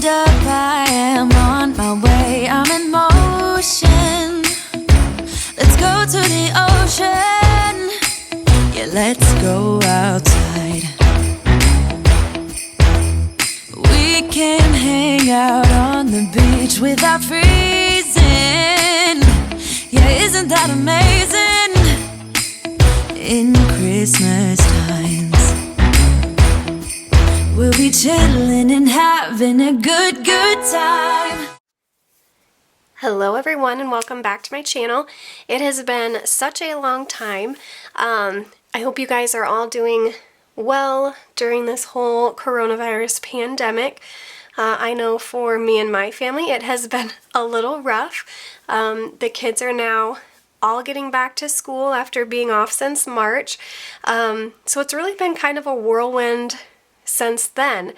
hold up, I am on my way, I'm in motion. Let's go to the ocean, yeah, let's go outside. We can hang out on the beach without freezing. Yeah, isn't that amazing? In Christmas times, we'll be chilling and having a good time. Hello everyone and welcome back to my channel. It has been such a long time. I hope you guys are all doing well during this whole coronavirus pandemic. I know for me and my family it has been a little rough. The kids are now all getting back to school after being off since March. So it's really been kind of a whirlwind since then.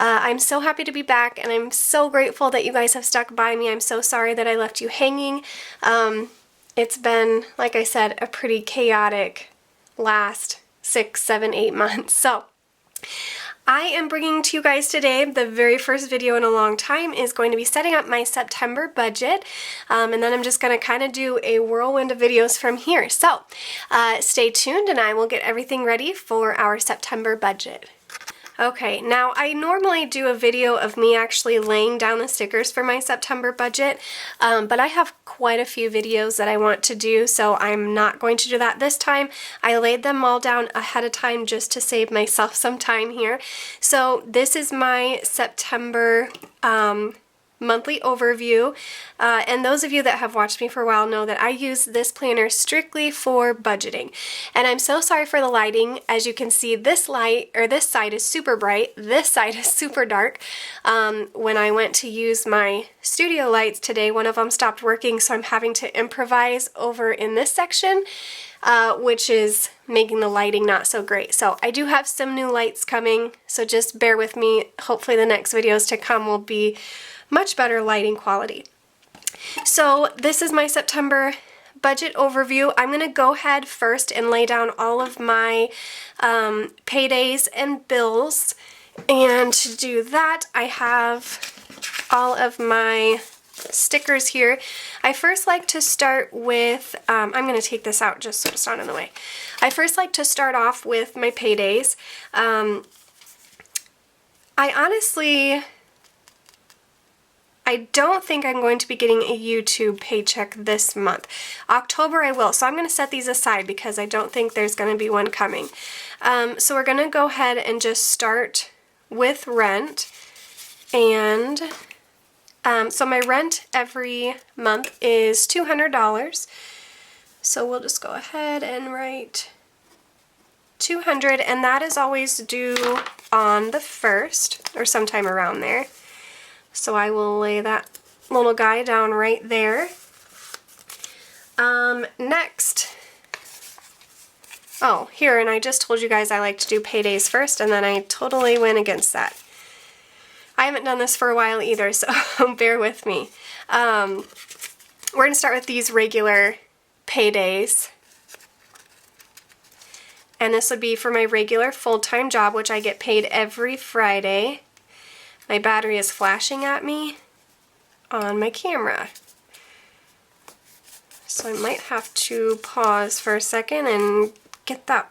I'm so happy to be back and I'm so grateful that you guys have stuck by me. I'm so sorry that I left you hanging. It's been, like I said, a pretty chaotic last 6, 7, 8 months. So I am bringing to you guys today, the very first video in a long time is going to be setting up my September budget, and then I'm just going to kind of do a whirlwind of videos from here. So stay tuned and I will get everything ready for our September budget. Okay, now I normally do a video of me actually laying down the stickers for my September budget, but I have quite a few videos that I want to do, so I'm not going to do that this time. I laid them all down ahead of time just to save myself some time here. So this is my September monthly overview, and those of you that have watched me for a while know that I use this planner strictly for budgeting. And I'm so sorry for the lighting. As you can see, this side is super bright, this side is super dark. When I went to use my studio lights today, one of them stopped working, so I'm having to improvise over in this section, which is making the lighting not so great. So I do have some new lights coming, so just bear with me. Hopefully the next videos to come will be much better lighting quality. So this is my September budget overview. I'm going to go ahead first and lay down all of my paydays and bills. And to do that, I have all of my stickers here. I first like to start with, I'm going to take this out just so it's not in the way. I first like to start off with my paydays. I don't think I'm going to be getting a YouTube paycheck this month. October I will, so I'm going to set these aside because I don't think there's going to be one coming. So we're going to go ahead and just start with rent. And so my rent every month is $200. So we'll just go ahead and write $200, and that is always due on the 1st or sometime around there. So I will lay that little guy down right there. Next, oh, here, and I just told you guys I like to do paydays first, and then I totally went against that. I haven't done this for a while either, so bear with me. We're going to start with these regular paydays. And this would be for my regular full-time job, which I get paid every Friday. My battery is flashing at me on my camera. So I might have to pause for a second and get that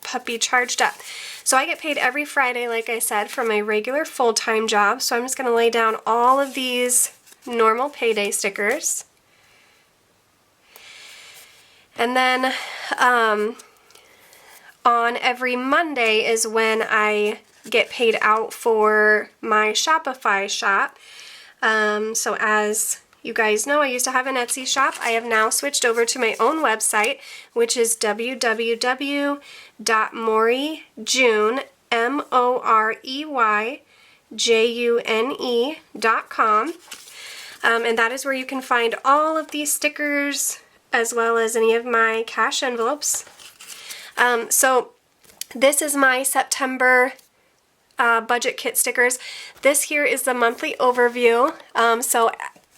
puppy charged up. So I get paid every Friday, like I said, for my regular full-time job. So I'm just going to lay down all of these normal payday stickers. And then on every Monday is when I get paid out for my Shopify shop. So as you guys know, I used to have an Etsy shop. I have now switched over to my own website, which is www.moreyjune.com. And that is where you can find all of these stickers as well as any of my cash envelopes. So this is my September budget kit stickers. This here is the monthly overview.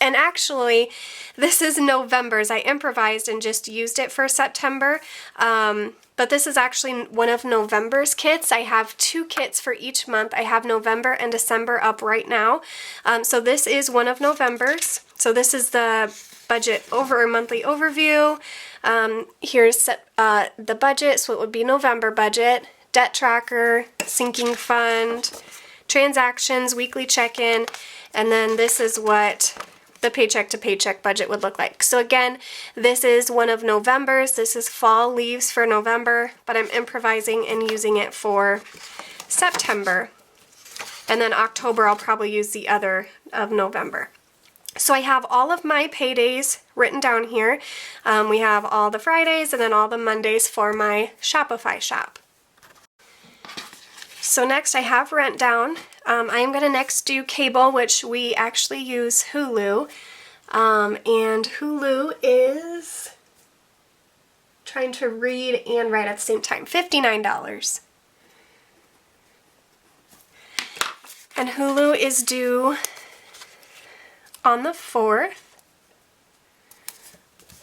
And actually, this is November's. I improvised and just used it for September. But but this is actually one of November's kits. I have 2 kits for each month. I have November and December up right now. So this is one of November's. So this is the budget monthly overview. Here's the budget, so it would be November budget, debt tracker, sinking fund, transactions, weekly check-in, and then this is what the paycheck to paycheck budget would look like. So again, this is one of November's. This is fall leaves for November, but I'm improvising and using it for September. And then October I'll probably use the other of November. So I have all of my paydays written down here. We have all the Fridays and then all the Mondays for my Shopify shop. So next I have rent down. I am going to next do cable, which we actually use Hulu. And Hulu is, trying to read and write at the same time, $59. And Hulu is due on the 4th.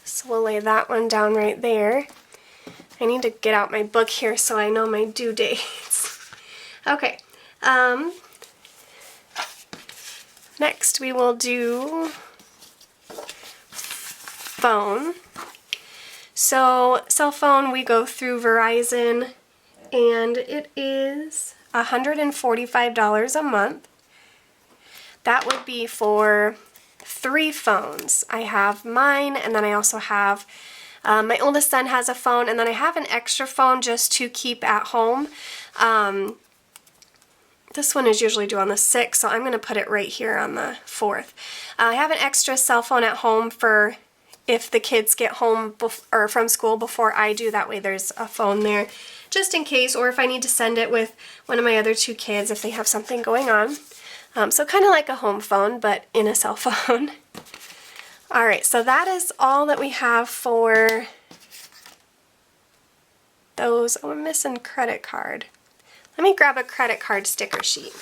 So we'll lay that one down right there. I need to get out my book here so I know my due dates. Okay. Next we will do phone. So cell phone, we go through Verizon, and it is $145 a month. That would be for 3 phones. I have mine, and then I also have, my oldest son has a phone, and then I have an extra phone just to keep at home. This one is usually due on the 6th, so I'm going to put it right here on the 4th. I have an extra cell phone at home for if the kids get home or from school before I do. That way there's a phone there just in case, or if I need to send it with one of my other 2 kids if they have something going on. So kind of like a home phone, but in a cell phone. Alright, so that is all that we have for those. Oh, I'm missing credit card. Let me grab a credit card sticker sheet.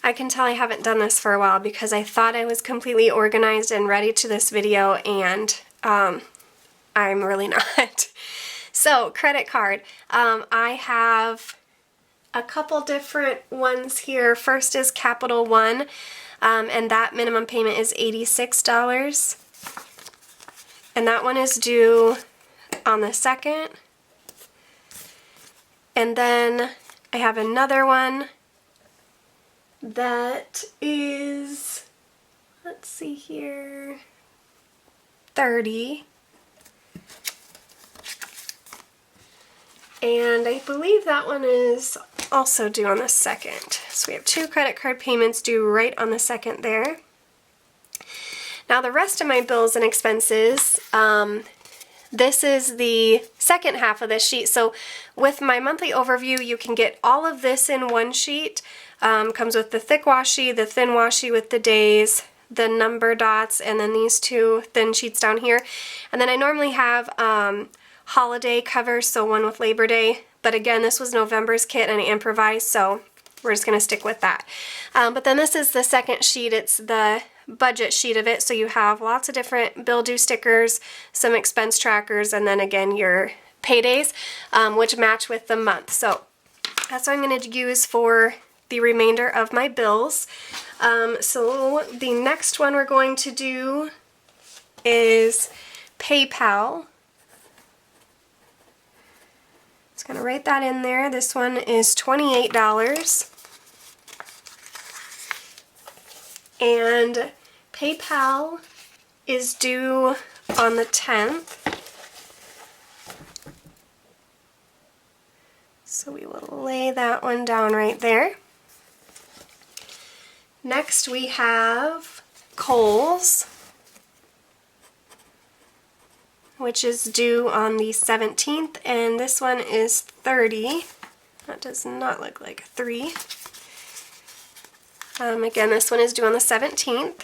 I can tell I haven't done this for a while because I thought I was completely organized and ready to this video, and I'm really not. So, credit card. I have a couple different ones here. First is Capital One, and that minimum payment is $86. And that one is due on the 2nd. And then I have another one that is, let's see here, $30. And I believe that one is also due on the 2nd. So we have 2 credit card payments due right on the 2nd there. Now the rest of my bills and expenses, this is the second half of this sheet. So with my monthly overview, you can get all of this in one sheet. Comes with the thick washi, the thin washi with the days, the number dots, and then these 2 thin sheets down here. And then I normally have holiday covers, so one with Labor Day. But again, this was November's kit and I improvised, so we're just going to stick with that. But then this is the second sheet. It's the budget sheet of it, so you have lots of different bill due stickers, some expense trackers, and then again your paydays, which match with the month. So that's what I'm going to use for the remainder of my bills. So the next one we're going to do is PayPal. Just going to write that in there. This one is $28. And PayPal is due on the 10th. So we will lay that one down right there. Next we have Kohl's, which is due on the 17th, and this one is $30. That does not look like a 3. Again, this one is due on the 17th.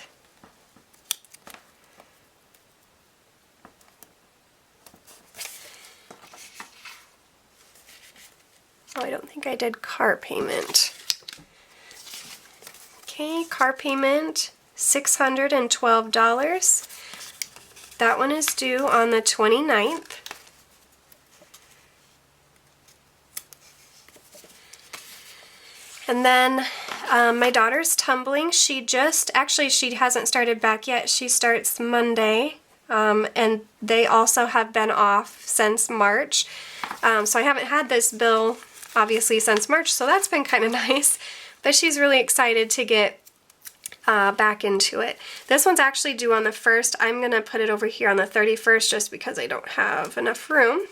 Oh, I don't think I did car payment. Okay, car payment, $612. That one is due on the 29th. And then my daughter's tumbling. She hasn't started back yet. She starts Monday, and they also have been off since March. So I haven't had this bill, obviously, since March, so that's been kind of nice. But she's really excited to get back into it. This one's actually due on the 1st. I'm going to put it over here on the 31st just because I don't have enough room.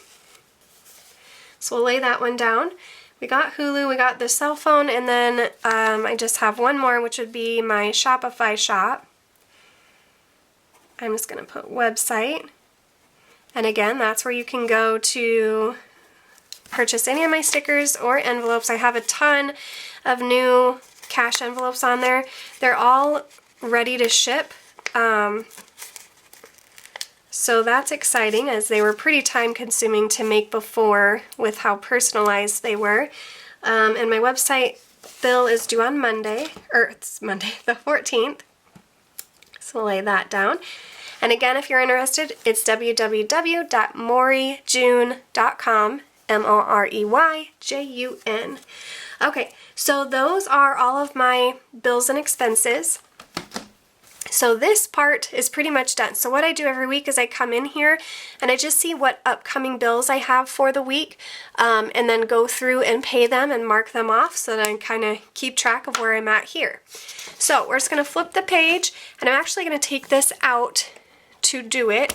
So we'll lay that one down. We got Hulu, we got the cell phone, and then I just have one more, which would be my Shopify shop. I'm just going to put website. And again, that's where you can go to purchase any of my stickers or envelopes. I have a ton of new cash envelopes on there. They're all ready to ship. So that's exciting, as they were pretty time consuming to make before with how personalized they were. And my website bill is due on Monday, or it's Monday the 14th. So we'll lay that down. And again, if you're interested, it's www.moreyjune.com, MOREYJUN. Okay, so those are all of my bills and expenses. So this part is pretty much done. So what I do every week is I come in here and I just see what upcoming bills I have for the week, and then go through and pay them and mark them off so that I kind of keep track of where I'm at here. So we're just going to flip the page, and I'm actually going to take this out to do it.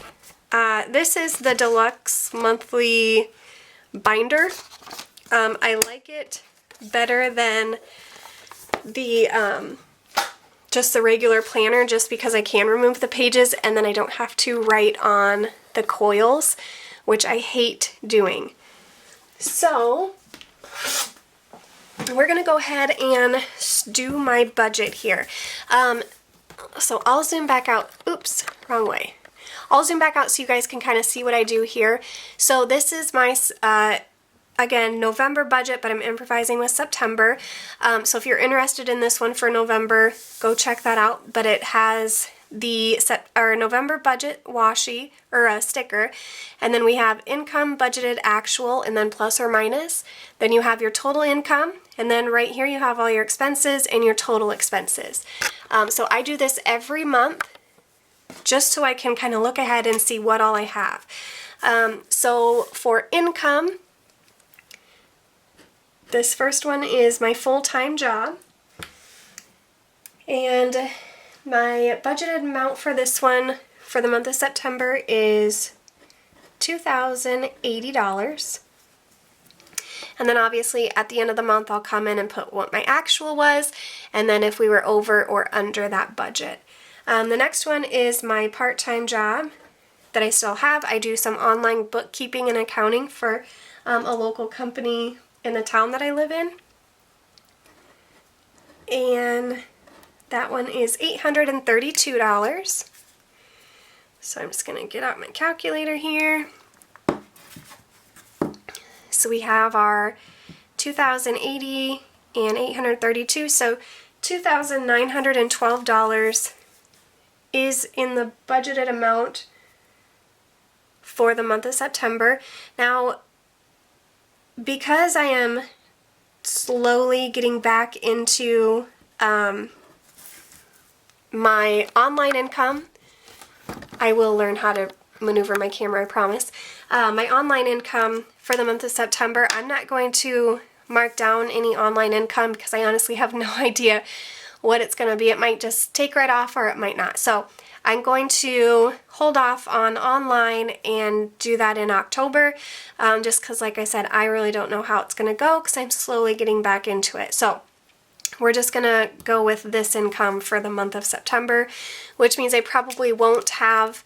This is the deluxe monthly binder. I like it better than the just the regular planner, just because I can remove the pages and then I don't have to write on the coils, which I hate doing. So we're gonna go ahead and do my budget here. So I'll zoom back out. Oops, wrong way. I'll zoom back out so you guys can kind of see what I do here. So this is my again, November budget, but I'm improvising with September. So if you're interested in this one for November, go check that out. But it has the November budget washi, or a sticker, and then we have income, budgeted, actual, and then plus or minus. Then you have your total income, and then right here you have all your expenses and your total expenses. So I do this every month just so I can kind of look ahead and see what all I have. So for income, this first one is my full-time job, and my budgeted amount for this one for the month of September is $2,080. And then obviously at the end of the month I'll come in and put what my actual was, and then if we were over or under that budget. The next one is my part-time job that I still have. I do some online bookkeeping and accounting for a local company in the town that I live in, and that one is $832. So I'm just going to get out my calculator here. So we have our $2,080 and $832, so $2,912 is in the budgeted amount for the month of September. Now, because I am slowly getting back into my online income, I will learn how to maneuver my camera, I promise. My online income for the month of September, I'm not going to mark down any online income because I honestly have no idea what it's going to be. It might just take right off or it might not. So I'm going to hold off on online and do that in October, just because, like I said, I really don't know how it's going to go because I'm slowly getting back into it. So we're just going to go with this income for the month of September, which means I probably won't have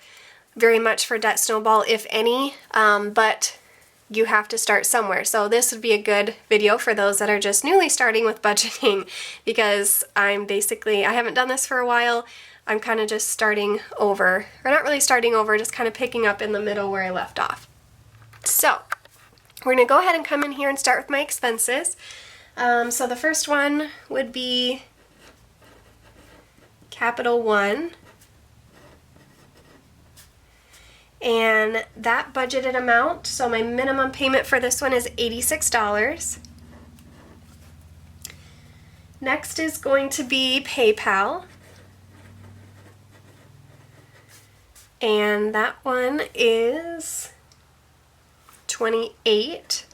very much for Debt Snowball, if any, but you have to start somewhere. So this would be a good video for those that are just newly starting with budgeting, because I haven't done this for a while. I'm kind of just starting over, or not really starting over, just kind of picking up in the middle where I left off. So we're going to go ahead and come in here and start with my expenses. So the first one would be Capital One, and that budgeted amount, so my minimum payment for this one is $86. Next is going to be PayPal. And that one is $28.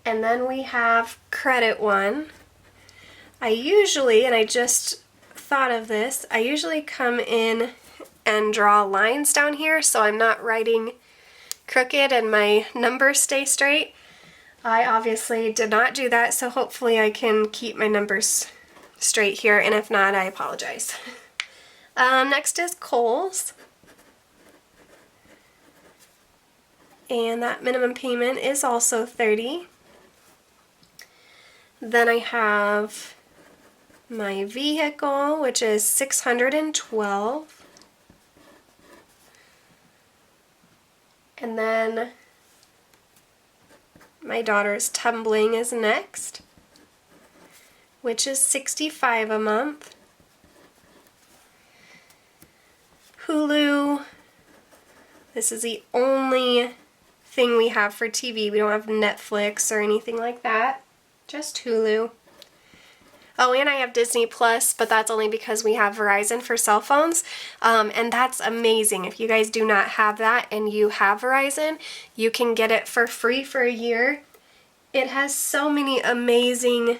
And then we have Credit One. I usually, and I just thought of this, I usually come in and draw lines down here so I'm not writing crooked and my numbers stay straight. I obviously did not do that, so hopefully I can keep my numbers straight here, and if not, I apologize. Next is Kohl's. And that minimum payment is also $30. Then I have my vehicle, which is $612. And then my daughter's tumbling is next, which is $65 a month. Hulu, this is the only thing we have for TV. We don't have Netflix or anything like that, just Hulu. Oh, and I have Disney Plus, but that's only because we have Verizon for cell phones, and that's amazing. If you guys do not have that and you have Verizon, you can get it for free for a year. It has so many amazing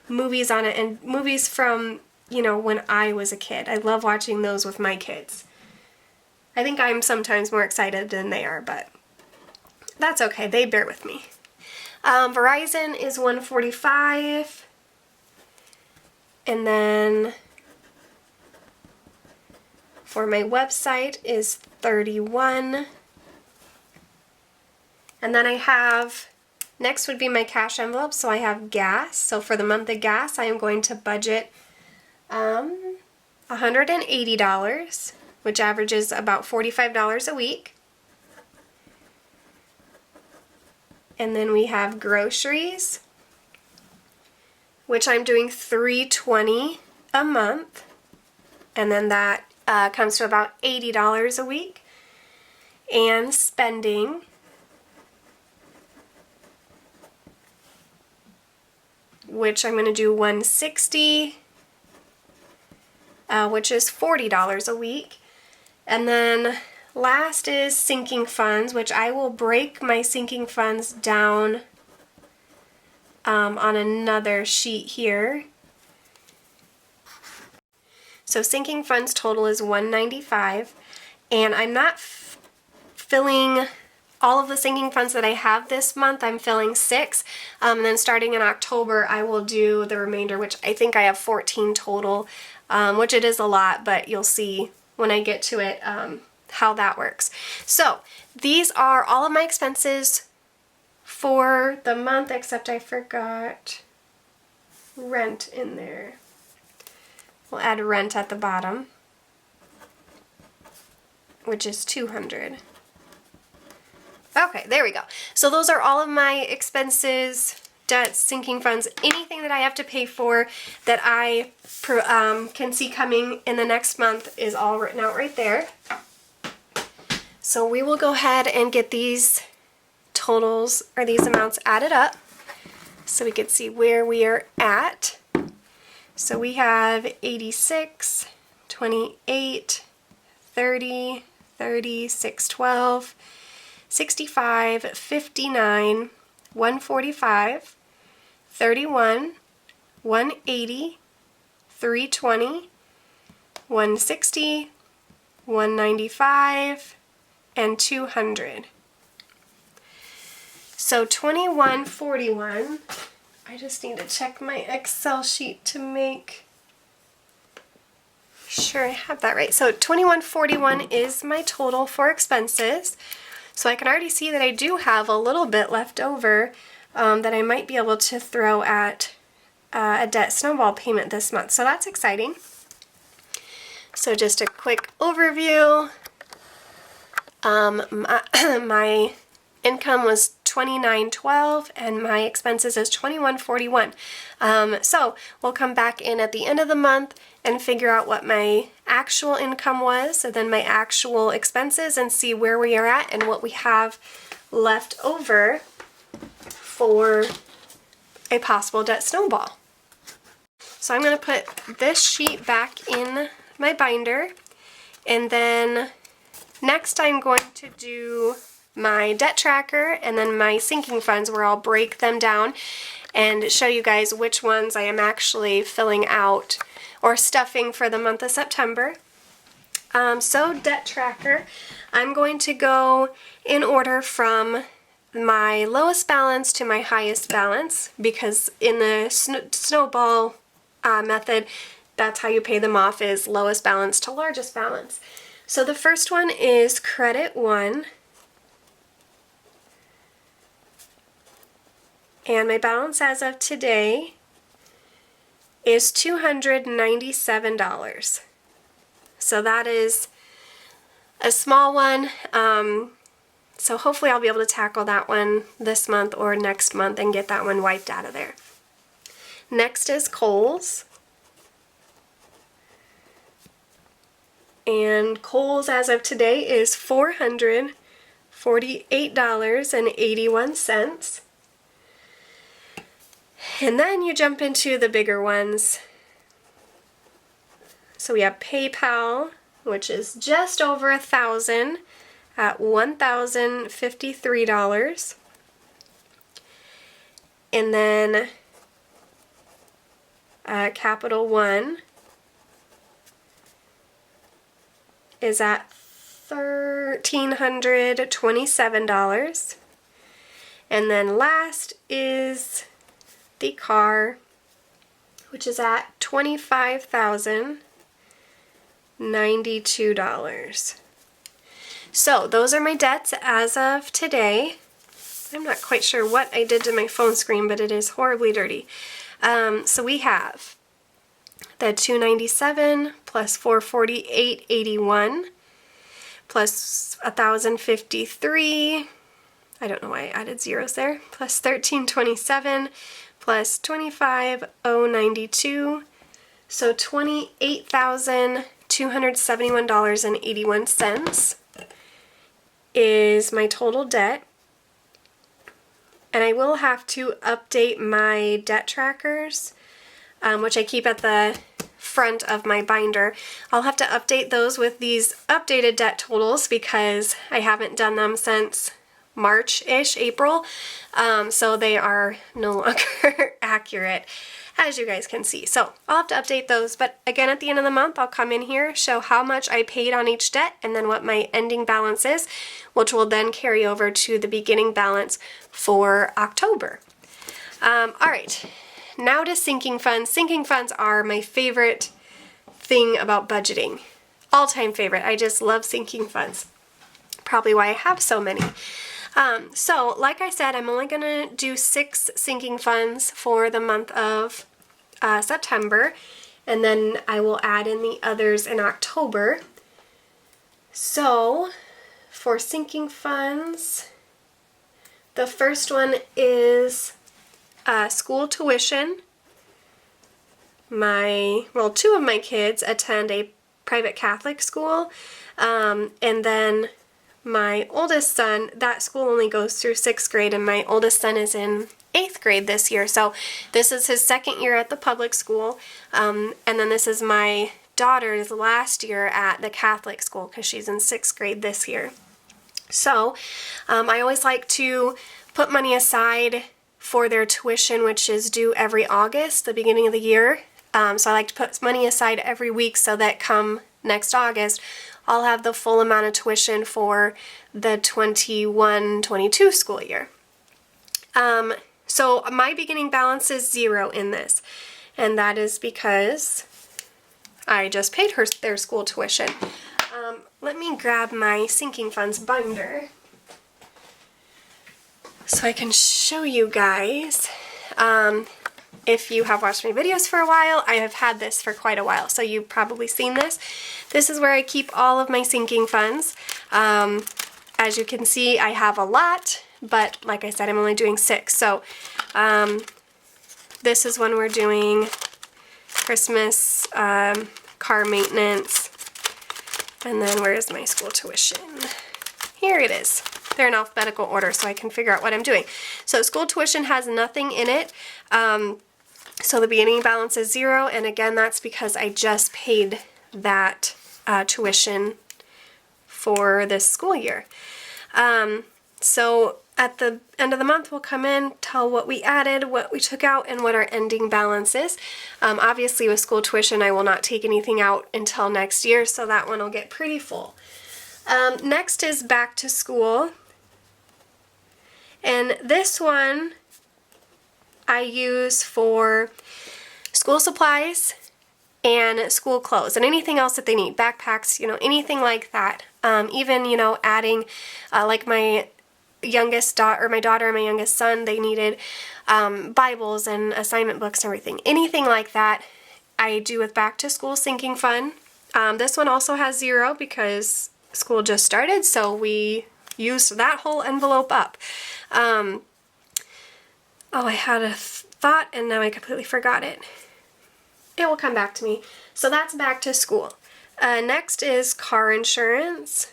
movies on it, and movies from, you know, when I was a kid. I love watching those with my kids. I think I'm sometimes more excited than they are, but that's okay. They bear with me. Verizon is $145. And then for my website is $31. And then I have, next would be my cash envelope, so I have gas. So for the month of gas, I am going to budget $180, which averages about $45 a week. And then we have groceries, which I'm doing $320 a month, and then that comes to about $80 a week. And spending, which I'm going to do $160, which is $40 a week. And then last is sinking funds, which I will break my sinking funds down on another sheet here. So sinking funds total is $195, and I'm not filling all of the sinking funds that I have this month. I'm filling 6, and then starting in October I will do the remainder, which I think I have 14 total, which it is a lot, but you'll see when I get to it how that works. So these are all of my expenses for the month, except I forgot rent in there. We'll add rent at the bottom, which is $200. Okay, there we go. So those are all of my expenses, debts, sinking funds, anything that I have to pay for that I can see coming in the next month is all written out right there. So we will go ahead and get these totals, or these amounts, added up so we can see where we are at. So we have 86, 28, 30, 30, 612, 65, 59, 145, 31, 180, 320, 160, 195, and 200. So 2141, I just need to check my Excel sheet to make sure I have that right. So 2141 is my total for expenses. So I can already see that I do have a little bit left over that I might be able to throw at a debt snowball payment this month. So that's exciting. So just a quick overview. My income was $29.12 and my expenses is $21.41. So we'll come back in at the end of the month and figure out what my actual income was, and then my actual expenses, and see where we are at and what we have left over for a possible debt snowball. So I'm going to put this sheet back in my binder, and then next I'm going to do my debt tracker and then my sinking funds, where I'll break them down and show you guys which ones I am actually filling out or stuffing for the month of September. So debt tracker, I'm going to go in order from my lowest balance to my highest balance, because in the snowball method, that's how you pay them off, is lowest balance to largest balance. So the first one is credit 1. And my balance as of today is $297. So that is a small one. So hopefully I'll be able to tackle that one this month or next month and get that one wiped out of there. Next is Kohl's. And Kohl's as of today is $448.81. And then you jump into the bigger ones. So we have PayPal, which is just over $1,000 at $1,053. And then Capital One is at $1,327. And then last is the car, which is at $25,092. So those are my debts as of today. I'm not quite sure what I did to my phone screen, but it is horribly dirty. So we have the $297 plus $448.81 plus $1,053. I don't know why I added zeros there. Plus $1,327 plus $25,092. So $28,271.81 is my total debt. And I will have to update my debt trackers, which I keep at the front of my binder. I'll have to update those with these updated debt totals because I haven't done them since March-ish, April, so they are no longer accurate, as you guys can see. So I'll have to update those, but again, at the end of the month, I'll come in here, show how much I paid on each debt, and then what my ending balance is, which will then carry over to the beginning balance for October. Alright, now to sinking funds. Sinking funds are my favorite thing about budgeting. All-time favorite. I just love sinking funds. Probably why I have so many. So, like I said, I'm only going to do 6 sinking funds for the month of September, and then I will add in the others in October. So, for sinking funds, the first one is school tuition. Two of my kids attend a private Catholic school, and then my oldest son, that school only goes through 6th grade, and my oldest son is in 8th grade this year, so this is his 2nd year at the public school, and then this is my daughter's last year at the Catholic school because she's in 6th grade this year. So I always like to put money aside for their tuition, which is due every August, the beginning of the year. So I like to put money aside every week so that come next August, I'll have the full amount of tuition for the 21-22 school year. So my beginning balance is 0 in this, and that is because I just paid their school tuition. Let me grab my sinking funds binder so I can show you guys. If you have watched my videos for a while, I have had this for quite a while, so you've probably seen this. This is where I keep all of my sinking funds. As you can see, I have a lot, but like I said, I'm only doing 6. So this is when we're doing Christmas, car maintenance, and then where's my school tuition? Here it is. they're in alphabetical order so I can figure out what I'm doing. So school tuition has nothing in it. So the beginning balance is 0, and again, that's because I just paid that tuition for this school year. So at the end of the month, we'll come in, tell what we added, what we took out, and what our ending balance is. Obviously, with school tuition, I will not take anything out until next year, so that one will get pretty full. Next is back to school. And this one I use for school supplies and school clothes and anything else that they need, backpacks, anything like that. Even, adding, like my youngest daughter, or my daughter and my youngest son, they needed Bibles and assignment books and everything. Anything like that I do with back to school sinking fund. This one also has 0 because school just started, so we used that whole envelope up. Oh, I had a thought and now I completely forgot it. It will come back to me. So that's back to school. Next is car insurance.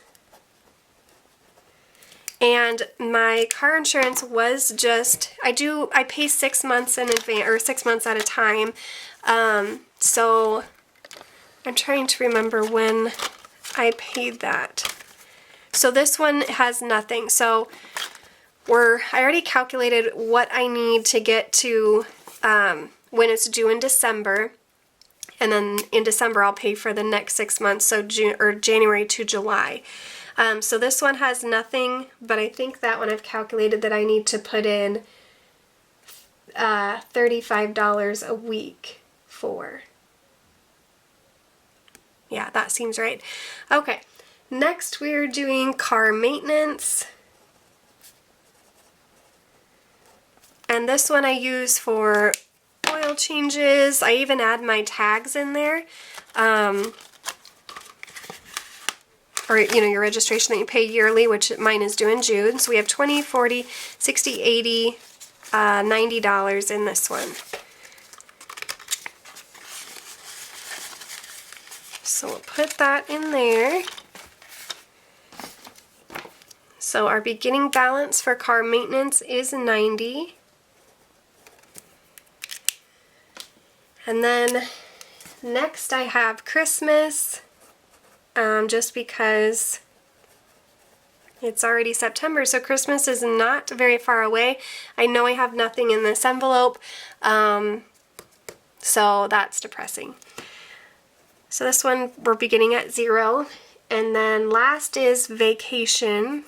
And my car insurance was just, I pay 6 months in advance, or 6 months at a time. So I'm trying to remember when I paid that. So this one has nothing. So I already calculated what I need to get to when it's due in December. And then in December I'll pay for the next 6 months, so January to July. So this one has nothing, but I think that one I've calculated that I need to put in $35 a week for. Yeah, that seems right. Okay, next we're doing car maintenance. And this one I use for oil changes. I even add my tags in there. Or, your registration that you pay yearly, which mine is due in June. So we have $20, $40, $60, $80, $90 in this one. So we'll put that in there. So our beginning balance for car maintenance is $90. And then next I have Christmas. Just because it's already September, so Christmas is not very far away. I know I have nothing in this envelope, so that's depressing. So this one we're beginning at 0, and then last is vacation.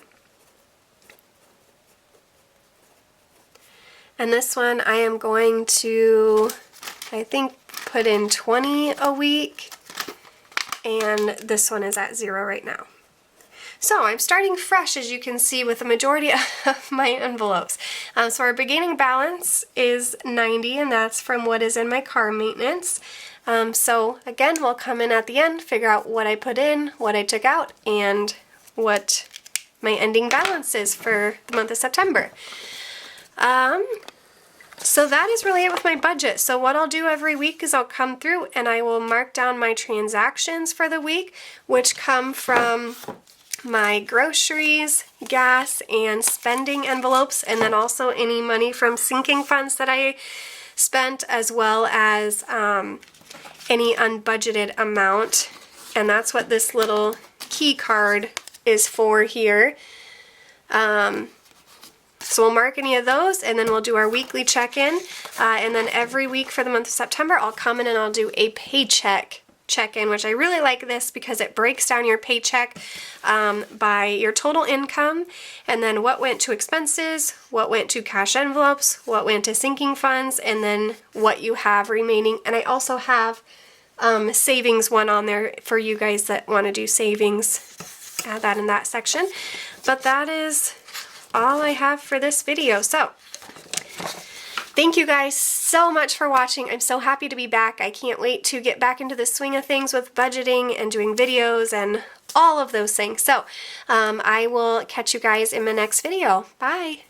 And this one I am going to, I think, put in 20 a week. And this one is at 0 right now. So I'm starting fresh, as you can see, with the majority of my envelopes. So our beginning balance is $90, and that's from what is in my car maintenance. So again, we'll come in at the end, figure out what I put in, what I took out, and what my ending balance is for the month of September. So that is really it with my budget. So what I'll do every week is I'll come through and I will mark down my transactions for the week, which come from my groceries, gas, and spending envelopes, and then also any money from sinking funds that I spent, as well as any unbudgeted amount. And that's what this little key card is for here. So we'll mark any of those, and then we'll do our weekly check-in, and then every week for the month of September I'll come in and I'll do a paycheck check-in, which I really like this because it breaks down your paycheck by your total income, and then what went to expenses, what went to cash envelopes, what went to sinking funds, and then what you have remaining. And I also have savings one on there for you guys that want to do savings. Add that in that section. But that is all I have for this video. So thank you guys so much for watching. I'm so happy to be back. I can't wait to get back into the swing of things with budgeting and doing videos and all of those things. So I will catch you guys in my next video. Bye.